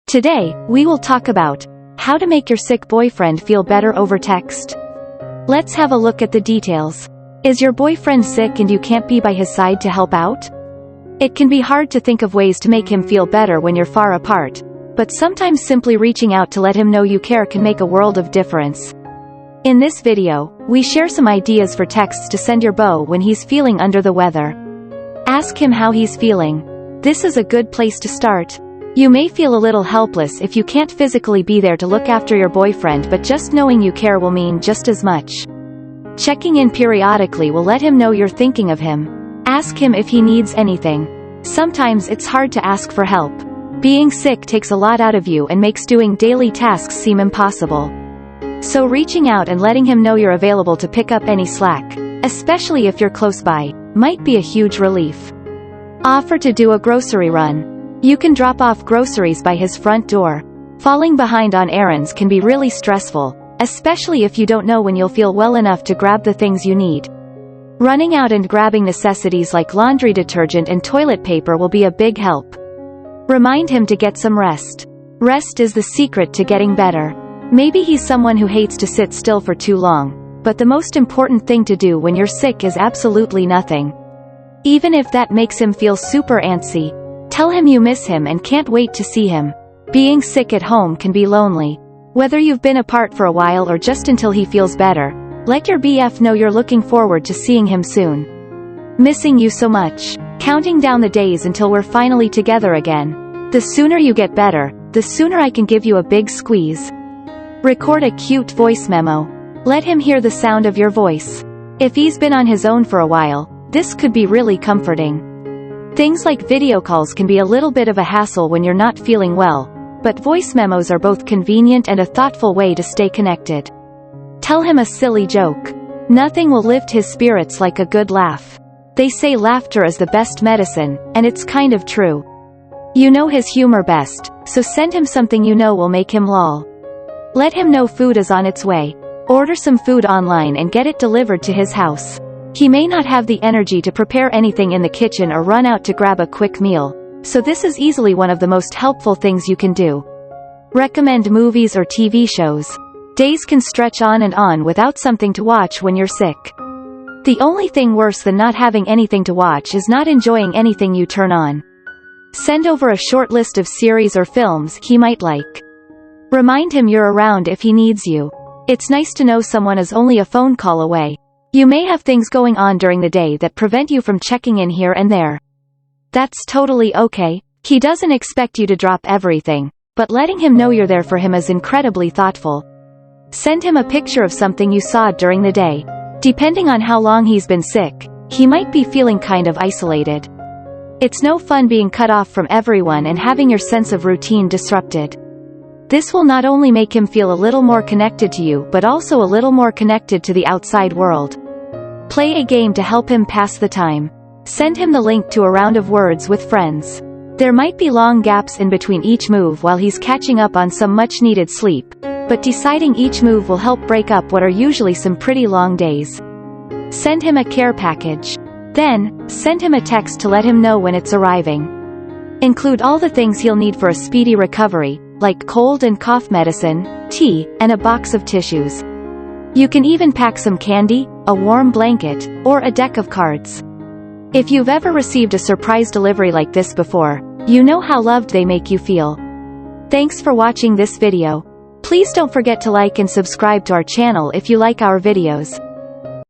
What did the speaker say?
Today, we will talk about how to make your sick boyfriend feel better over text. Let's have a look at the details. Is your boyfriend sick and you can't be by his side to help out? It can be hard to think of ways to make him feel better when you're far apart, but sometimes simply reaching out to let him know you care can make a world of difference. In this video, we share some ideas for texts to send your beau when he's feeling under the weather. Ask him how he's feeling. This is a good place to start. You may feel a little helpless if you can't physically be there to look after your boyfriend, but just knowing you care will mean just as much. Checking in periodically will let him know you're thinking of him. Ask him if he needs anything. Sometimes it's hard to ask for help. Being sick takes a lot out of you and makes doing daily tasks seem impossible. So reaching out and letting him know you're available to pick up any slack, especially if you're close by, might be a huge relief. Offer to do a grocery run. You can drop off groceries by his front door. Falling behind on errands can be really stressful, especially if you don't know when you'll feel well enough to grab the things you need. Running out and grabbing necessities like laundry detergent and toilet paper will be a big help. Remind him to get some rest. Rest is the secret to getting better. Maybe he's someone who hates to sit still for too long, but the most important thing to do when you're sick is absolutely nothing. Even if that makes him feel super antsy, tell him you miss him and can't wait to see him. Being sick at home can be lonely. Whether you've been apart for a while or just until he feels better, let your BF know you're looking forward to seeing him soon. Missing you so much. Counting down the days until we're finally together again. The sooner you get better, the sooner I can give you a big squeeze. Record a cute voice memo. Let him hear the sound of your voice. If he's been on his own for a while, this could be really comforting. Things like video calls can be a little bit of a hassle when you're not feeling well, but voice memos are both convenient and a thoughtful way to stay connected. Tell him a silly joke. Nothing will lift his spirits like a good laugh. They say laughter is the best medicine, and it's kind of true. You know his humor best, so send him something you know will make him lol. Let him know food is on its way. Order some food online and get it delivered to his house. He may not have the energy to prepare anything in the kitchen or run out to grab a quick meal, so this is easily one of the most helpful things you can do. Recommend movies or TV shows. Days can stretch on and on without something to watch when you're sick. The only thing worse than not having anything to watch is not enjoying anything you turn on. Send over a short list of series or films he might like. Remind him you're around if he needs you. It's nice to know someone is only a phone call away. You may have things going on during the day that prevent you from checking in here and there. That's totally okay. He doesn't expect you to drop everything, but letting him know you're there for him is incredibly thoughtful. Send him a picture of something you saw during the day. Depending on how long he's been sick, he might be feeling kind of isolated. It's no fun being cut off from everyone and having your sense of routine disrupted. This will not only make him feel a little more connected to you but also a little more connected to the outside world. Play a game to help him pass the time. Send him the link to a round of Words with Friends. There might be long gaps in between each move while he's catching up on some much-needed sleep, but deciding each move will help break up what are usually some pretty long days. Send him a care package. Then, send him a text to let him know when it's arriving. Include all the things he'll need for a speedy recovery, like cold and cough medicine, tea, and a box of tissues. You can even pack some candy, a warm blanket, or a deck of cards. If you've ever received a surprise delivery like this before, you know how loved they make you feel. Thanks for watching this video. Please don't forget to like and subscribe to our channel if you like our videos.